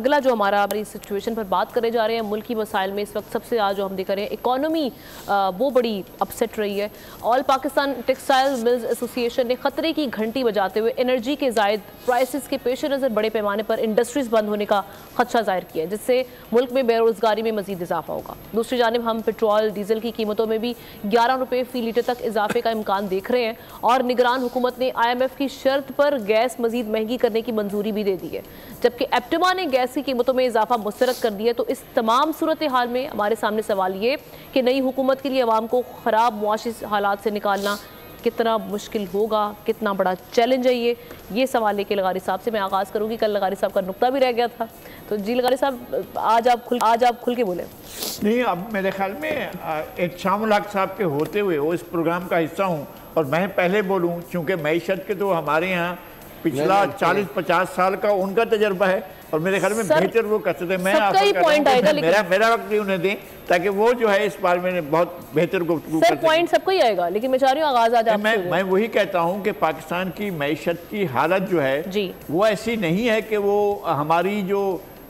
अगला जो हमारी सिचुएशन पर बात करने जा रहे हैं मुल्की मसाइल में इस वक्त सबसे आज जो हम देख रहे हैं इकॉनमी वो बड़ी अपसेट रही है। All Pakistan textile mills association ने खतरे की घंटी बजाते हुए एनर्जी के जायद प्राइसेस के पेश नज़र बड़े पैमाने पर इंडस्ट्रीज बंद होने का खदशा जाहिर किया है, जिससे मुल्क में बेरोजगारी में मजीद इजाफा होगा। दूसरी जानिब हम पेट्रोल डीजल की कीमतों में भी 11 रुपये फी लीटर तक इजाफे का इम्कान देख रहे हैं और निगरान हुकूमत ने IMF की शर्त पर गैस मजीद महंगी करने की मंजूरी भी दे दी है, जबकि एप्टिमा ने गैस की कीमतों में इजाफा मुस्तरद कर दिया। तो इस तमाम सूरत हाल में हमारे सामने सवाल ये कि नई हुकूमत के लिए अवाम को ख़राब मुआशी हालात से निकालना कितना मुश्किल होगा, कितना बड़ा चैलेंज है ये सवाल लेके लगारी साहब से मैं आगाज़ करूँगी। कल लगारी साहब का नुक्ता भी रह गया था, तो जी लगारी साहब आज आप खुल के बोले। नहीं, अब मेरे ख्याल में एहतशामुल हक साहब के होते हुए वो इस प्रोग्राम का हिस्सा हूँ और मैं पहले बोलूँ, चूँकि मैशत के तो हमारे यहाँ पिछला 40-50 साल का उनका तजर्बा है और मेरे ख्याल में बेहतर वो करते थे। मैं मेरा वक्त भी उन्हें दें ताकि वो जो है इस बार में बहुत बेहतर गुफ्तगू सर पॉइंट सबको ही आएगा, लेकिन मैं चाह रही हूँ आगाज आज मैं वही कहता हूँ कि पाकिस्तान की मैशत की हालत जो है जी वो ऐसी नहीं है कि वो हमारी जो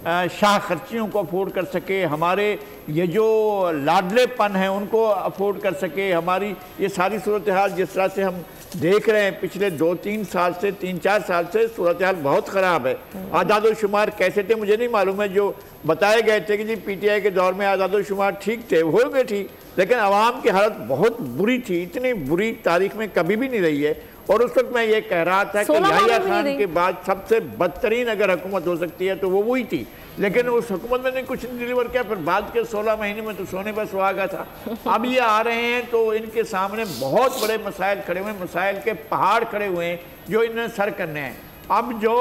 शाह खर्चियों को अफोर्ड कर सके, हमारे ये जो लाडलेपन है उनको अफोर्ड कर सके। हमारी ये सारी सूरत हाल जिस तरह से हम देख रहे हैं पिछले 2-3 साल से 3-4 साल से सूरत हाल बहुत ख़राब है। आदाद शुमार कैसे थे मुझे नहीं मालूम है, जो बताए गए थे कि जी PTI के दौर में आदाद शुमार ठीक थे, हो गए ठीक, लेकिन आवाम की हालत बहुत बुरी थी, इतनी बुरी तारीख में कभी भी नहीं रही है। और उस वक्त मैं ये कह रहा था कि याहिया खान के बाद सबसे बदतरीन अगर हुकूमत हो सकती है तो वो वही थी, लेकिन उस हुकूमत ने कुछ नहीं डिलीवर किया। फिर बाद के 16 महीने में तो सोने पर सुहागा था। अब ये आ रहे हैं तो इनके सामने बहुत बड़े मसाइल खड़े हुए हैं, मसाइल के पहाड़ खड़े हुए हैं जो इन्हें सर करने हैं। अब जो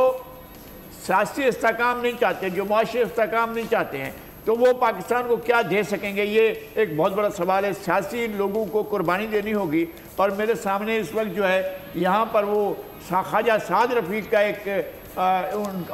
सियासी इस्तेकाम नहीं चाहते, जो मुआशी इस्तेकाम नहीं चाहते हैं, तो वो पाकिस्तान को क्या दे सकेंगे, ये एक बहुत बड़ा सवाल है। सियासी लोगों को कुर्बानी देनी होगी और मेरे सामने इस वक्त जो है यहाँ पर वो ख्वाजा साद रफ़ीक का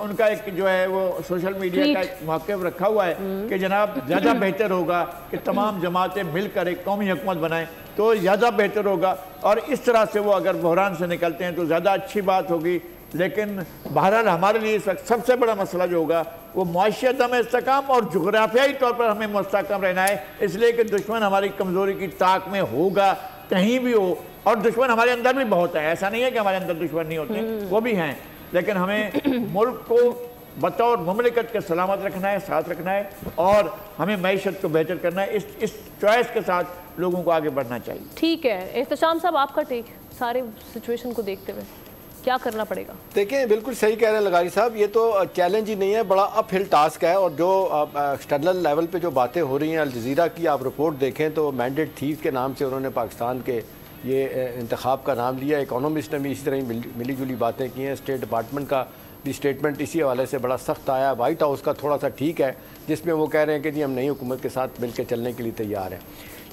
उनका एक जो है वो सोशल मीडिया का एक मौक़िफ़ रखा हुआ है कि जनाब ज़्यादा बेहतर होगा कि तमाम जमातें मिलकर एक कौमी हुकूमत बनाएं तो ज़्यादा बेहतर होगा और इस तरह से वो अगर बहरान से निकलते हैं तो ज़्यादा अच्छी बात होगी। लेकिन बहरहाल हमारे लिए इस वक्त सबसे बड़ा मसला जो होगा वो मुआशियत में इस्तेकाम और जुग़राफियाई तौर पर हमें मुस्तहकम रहना है, इसलिए कि दुश्मन हमारी कमज़ोरी की ताक में होगा कहीं भी हो। और दुश्मन हमारे अंदर भी बहुत है, ऐसा नहीं है कि हमारे अंदर दुश्मन नहीं होते, वो भी हैं, लेकिन हमें मुल्क को बतौर मुमलिकत के सलामत रखना है, साथ रखना है और हमें मैशत को बेहतर करना है। इस चॉइस के साथ लोगों को आगे बढ़ना चाहिए। ठीक है, एहतशाम साहब आपका टेक सारे सिचुएशन को देखते हुए क्या करना पड़ेगा? देखिए बिल्कुल सही कह रहे हैं लगारी साहब, ये तो चैलेंज ही नहीं है, बड़ा अपहिल टास्क है। और जो एक्सटर्नल लेवल पे जो बातें हो रही हैं, अल जज़ीरा की आप रिपोर्ट देखें तो मैंडेट थीव के नाम से उन्होंने पाकिस्तान के ये इंतखाब का नाम लिया। इकोनॉमिस्ट ने भी इसी तरह मिली जुली बातें की हैं। स्टेट डिपार्टमेंट का भी स्टेटमेंट इसी हवाले से बड़ा सख्त आया। वाइट हाउस का थोड़ा सा ठीक है, जिसमें वो कह रहे हैं कि जी हम नई हुकूमत के साथ मिल के चलने के लिए तैयार हैं।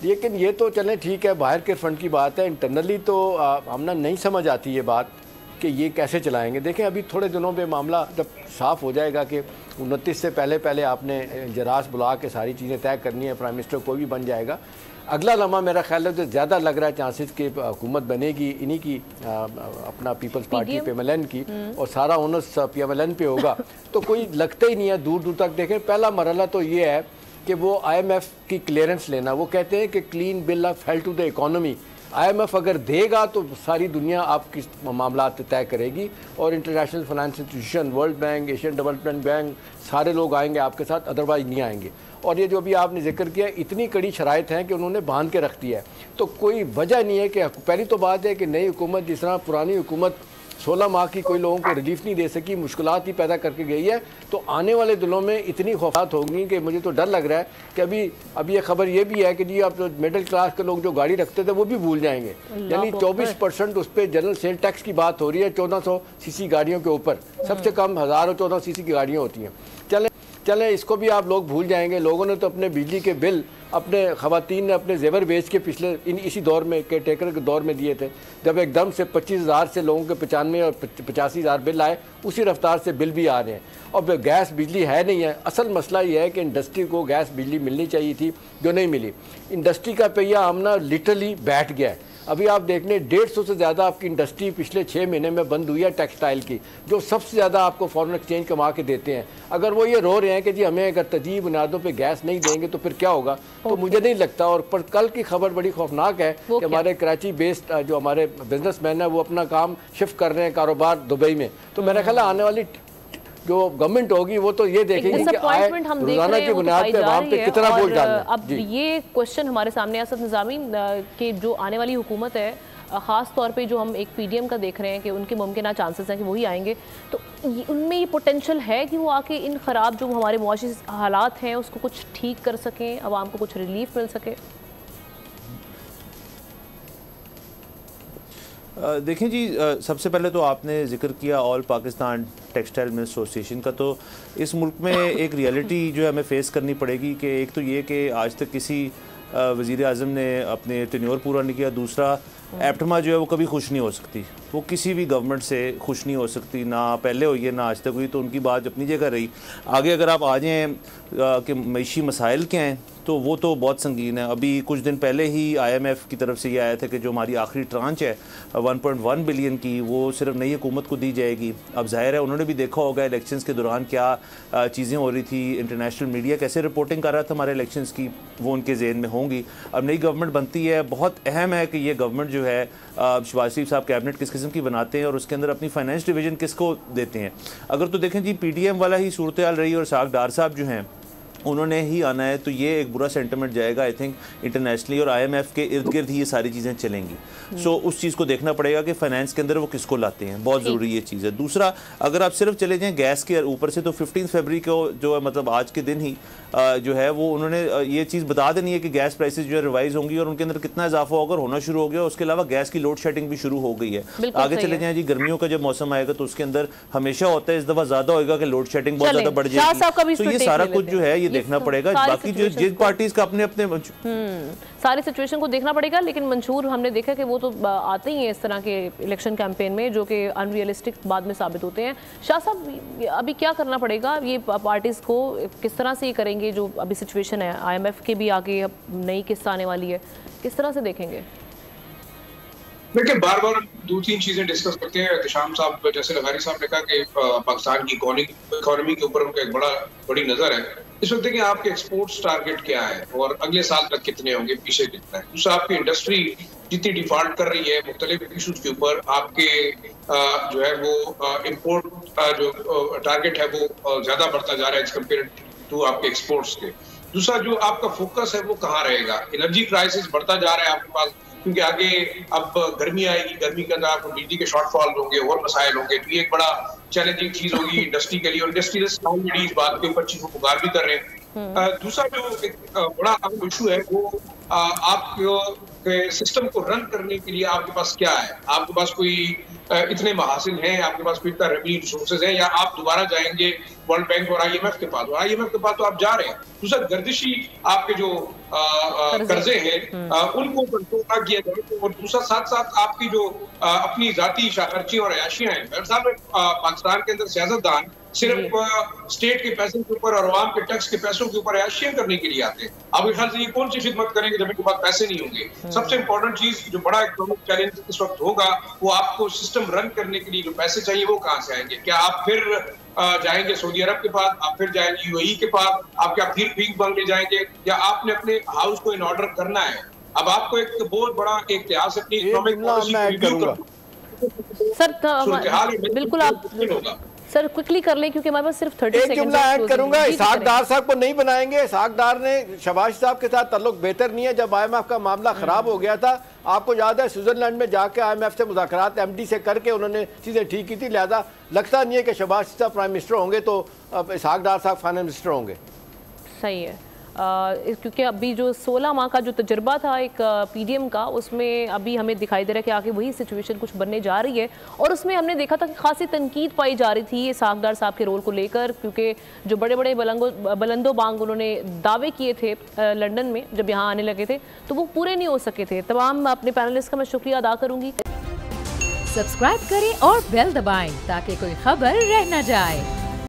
लेकिन ये तो चलें ठीक है, बाहर के फंड की बात है, इंटरनली तो हमने नहीं समझ आती ये बात कि ये कैसे चलाएंगे। देखें अभी थोड़े दिनों में मामला जब साफ़ हो जाएगा कि 29 से पहले आपने इजलास बुला के सारी चीज़ें तय करनी है, प्राइम मिनिस्टर कोई भी बन जाएगा, अगला लम्हा मेरा ख्याल है तो ज़्यादा लग रहा है चांसेस कि हुकूमत बनेगी इन्हीं की अपना पीपल्स पार्टी PMLN की और सारा ओनर्स PMLN पे होगा। तो कोई लगता ही नहीं है दूर दूर तक। देखें पहला मरहला तो ये है कि वो IMF की क्लियरेंस लेना। वो कहते हैं कि clean bill of health to the economy IMF अगर देगा तो सारी दुनिया आपकी मामला तय करेगी और international finance institution, world bank, Asian development bank, सारे लोग आएंगे आपके साथ, अदरवाइज नहीं आएंगे। और ये जो भी आपने जिक्र किया, इतनी कड़ी शराइत हैं कि उन्होंने बांध के रख दिया है, तो कोई वजह नहीं है कि पहली तो बात है कि नई हुकूमत जिस तरह पुरानी हुकूमत 16 माह की कोई लोगों को रिलीफ नहीं दे सकी, मुश्किलात ही पैदा करके गई है, तो आने वाले दिनों में इतनी खौफात होंगी कि मुझे तो डर लग रहा है कि अभी ये खबर ये भी है कि जी आप मिडिल क्लास के लोग जो गाड़ी रखते थे वो भी भूल जाएंगे। यानी 24% उस पर जनरल सेल टैक्स की बात हो रही है 1400 सीसी गाड़ियों के ऊपर, सबसे कम 1000 और 1400 सीसी की गाड़ियाँ होती हैं। चलें इसको भी आप लोग भूल जाएंगे। लोगों ने तो अपने बिजली के बिल अपने ख़वातीन ने अपने जेवर बेच के पिछले इसी दौर में के टेकर के दौर में दिए थे, जब एकदम से 25,000 से लोगों के 95 और 85,000 बिल आए, उसी रफ्तार से बिल भी आ रहे हैं। और गैस बिजली है नहीं है। असल मसला ये है कि इंडस्ट्री को गैस बिजली मिलनी चाहिए थी जो नहीं मिली। इंडस्ट्री का पहिया आमना लिटरली बैठ गया है। अभी आप देख लें 150 से ज़्यादा आपकी इंडस्ट्री पिछले 6 महीने में बंद हुई है टेक्सटाइल की, जो सबसे ज़्यादा आपको फॉरेन एक्सचेंज कमा के देते हैं। अगर वो ये रो रहे हैं कि जी हमें अगर तजीब बुनियादों पर गैस नहीं देंगे तो फिर क्या होगा, तो मुझे नहीं लगता। और पर कल की खबर बड़ी खौफनाक है कि हमारे कराची बेस्ड जो हमारे बिजनेसमैन है वो अपना काम शिफ्ट कर रहे हैं कारोबार दुबई में। तो मेरा ख्याल आने वाली जो गवर्नमेंट होगी वो तो ये देखेगी कि आए रोजाना की बुनियाद पे वहाँ पे कितना बोझ डालना है। अब ये क्वेश्चन हमारे सामने असद निज़ामी कि जो आने वाली हुकूमत है, ख़ास तौर पे जो हम एक पीडीएम का देख रहे हैं कि उनके मुमकिन चांसेस हैं कि वही आएंगे, तो उनमें ये पोटेंशल है कि वो आके इन ख़राब जो हमारे मुआशी हालात हैं उसको कुछ ठीक कर सकें, आवाम को कुछ रिलीफ मिल सके। देखें जी, सबसे पहले तो आपने जिक्र किया all Pakistan textile mill association का। तो इस मुल्क में एक रियलिटी जो है हमें फेस करनी पड़ेगी कि एक तो ये कि आज तक किसी वज़ीर आज़म ने अपने टेन्योर पूरा नहीं किया। दूसरा, एप्टमा जो है वो कभी खुश नहीं हो सकती, वो किसी भी गवर्नमेंट से खुश नहीं हो सकती, ना पहले हुई है ना आज तक हुई। तो उनकी बात अपनी जगह रही। आगे अगर आप आ जाएँ कि मईशी मसाइल क्या हैं तो वो तो बहुत संगीन है। अभी कुछ दिन पहले ही IMF की तरफ से ये आया था कि जो हमारी आखिरी ट्रांच है 1.1 बिलियन की, वो सिर्फ नई हुकूमत को दी जाएगी। अब जाहिर है उन्होंने भी देखा होगा इलेक्शंस के दौरान क्या चीज़ें हो रही थी, इंटरनेशनल मीडिया कैसे रिपोर्टिंग कर रहा था हमारे इलेक्शंस की, वो उनके जहन में होंगी। अब नई गवर्नमेंट बनती है, बहुत अहम है कि ये गवर्नमेंट जो है शहबाज शरीफ साहब कैबिनेट किस किस्म की बनाते हैं और उसके अंदर अपनी फाइनेंस डिवीजन किसको देते हैं। अगर तो देखें जी PDM वाला ही सूरत हाल रही और इसाक डार साहब जो हैं उन्होंने ही आना है तो ये एक बुरा सेंटिमेंट जाएगा आई थिंक इंटरनेशनली, और IMF के इर्द गिर्द ही ये सारी चीज़ें चलेंगी। सो उस चीज़ को देखना पड़ेगा कि फाइनेंस के अंदर वो किसको लाते हैं, बहुत ज़रूरी ये चीज़ है। दूसरा, अगर आप सिर्फ चले जाएँ गैस के ऊपर से तो 15 फरवरी को जो है मतलब आज के दिन ही जो है वो उन्होंने ये चीज़ बता देनी है कि गैस प्राइसेस जो है रिवाइज होंगी और उनके अंदर कितना इजाफा होगा, होना शुरू हो गया। उसके अलावा गैस की लोड शेडिंग भी शुरू हो गई है। आगे चले जाएँ जी, गर्मियों का जब मौसम आएगा तो उसके अंदर हमेशा होता है, इस दफ़ा ज़्यादा होगा कि लोड शेडिंग बहुत ज़्यादा बढ़ जाएगी। तो ये सारा कुछ जो है ये देखना पड़ेगा। बाकी जो जिन पार्टीज का अपने अपने सारी सिचुएशन को देखना पड़ेगा। लेकिन मंशूर हमने देखा कि वो तो आते ही हैं इस तरह के इलेक्शन कैंपेन में जो कि अनरियलिस्टिक बाद में साबित होते हैं। शाह साहब, अभी क्या करना पड़ेगा ये पार्टीज को, किस तरह से ये करेंगे जो अभी सिचुएशन है, IMF के भी आगे अब नई किस्त आने वाली है, किस तरह से देखेंगे? देखिए, बार बार 2-3 चीजें डिस्कस करते हैं। एहतशाम साहब जैसे लगारी साहब ने कहा कि पाकिस्तान की इकोनॉमी के ऊपर उनका एक बड़ी नजर है। इस वक्त देखिए आपके एक्सपोर्ट्स टारगेट क्या है और अगले साल तक कितने होंगे, पीछे कितना है। दूसरा, आपकी इंडस्ट्री जितनी डिफॉल्ट कर रही है मुख्तलिफ इशूज के ऊपर, आपके जो है वो इम्पोर्ट जो टारगेट है वो ज्यादा बढ़ता जा रहा है एज कम्पेयर टू आपके एक्सपोर्ट्स के। दूसरा, जो आपका फोकस है वो कहाँ रहेगा। एनर्जी क्राइसिस बढ़ता जा रहा है आपके पास, क्योंकि आगे अब गर्मी आएगी, गर्मी के अंदर आपको बिजली के शॉर्टफॉल होंगे और मसाइल होंगे, तो ये एक बड़ा चैलेंजिंग चीज होगी इंडस्ट्री के लिए। और इंडस्ट्रियलिस्ट ऑलरेडी इस बात के ऊपर चीफों पुकार भी कर रहे हैं। दूसरा जो एक बड़ा अहम इशू है वो आपके सिस्टम को रन करने के लिए आपके पास क्या है। आपके पास कोई इतने महासिन हैं, आपके पास कोई इतना रेवेन्यू रिसोर्सेज है, या आप दोबारा जाएंगे वर्ल्ड बैंक और IMF के पास। और IMF के पास तो आप जा रहे हैं। दूसरा, गर्दिशी आपके जो कर्जे हैं उनको कंट्रोल ना किया जाए। और दूसरा, साथ साथ आपकी जो अपनी जाती खर्ची और अयाशियां हैं, पाकिस्तान के अंदर सियासतदान सिर्फ स्टेट के पैसे के ऊपर और आवाम के टैक्स के पैसों के ऊपर अयाशियां करने के लिए आते हैं। आपके ख्याल से ये कौन सी खिदमत करेंगे जब इनके पास पैसे नहीं होंगे। सबसे इंपॉर्टेंट चीज जो बड़ा इकोनॉमिक चैलेंज इस वक्त होगा वो आपको सिस्टम रन करने के लिए जो पैसे चाहिए वो कहाँ से आएंगे। क्या आप फिर जाएंगे सऊदी अरब के पास, आप फिर जाएंगे UAE के पास, आप क्या फिर भीख मांगने जाएंगे, या आपने अपने हाउस को इन ऑर्डर करना है। अब आपको एक बहुत बड़ा एक इतिहास अपनी इकोनॉमिक पॉलिसी सर बिल्कुल आप सर क्विकली कर लें क्योंकि हमारे पास सिर्फ 30 सेकंड। एक जुमला ऐड करूंगा, इसाक डार साहब को नहीं बनाएंगे। इसाक डार ने शहबाज साहब के साथ ताल्लुक बेहतर नहीं है। जब IMF का मामला खराब हो गया था, आपको याद है स्विट्जरलैंड में जाके IMF से मुज़ाकरात MD से करके उन्होंने चीज़ें ठीक की थी। लिहाजा लगता नहीं है कि शहबाज साहब प्राइम मिनिस्टर होंगे तो इसाक डार साहब फाइनेंस मिनिस्टर होंगे। सही है, क्योंकि अभी जो 16 माह का जो तजुर्बा था एक PDM का, उसमें अभी हमें दिखाई दे रहा है कि आगे वही सिचुएशन कुछ बनने जा रही है। और उसमें हमने देखा था कि खासी तनकीद पाई जा रही थी इसाक डार साहब के रोल को लेकर, क्योंकि जो बड़े बड़े बुलंदो बांग उन्होंने दावे किए थे लंदन में जब यहाँ आने लगे थे तो वो पूरे नहीं हो सके थे। तमाम अपने पैनलिस्ट का मैं शुक्रिया अदा करूँगी। सब्सक्राइब करें और बेल दबाएं ताकि कोई खबर रह न जाए।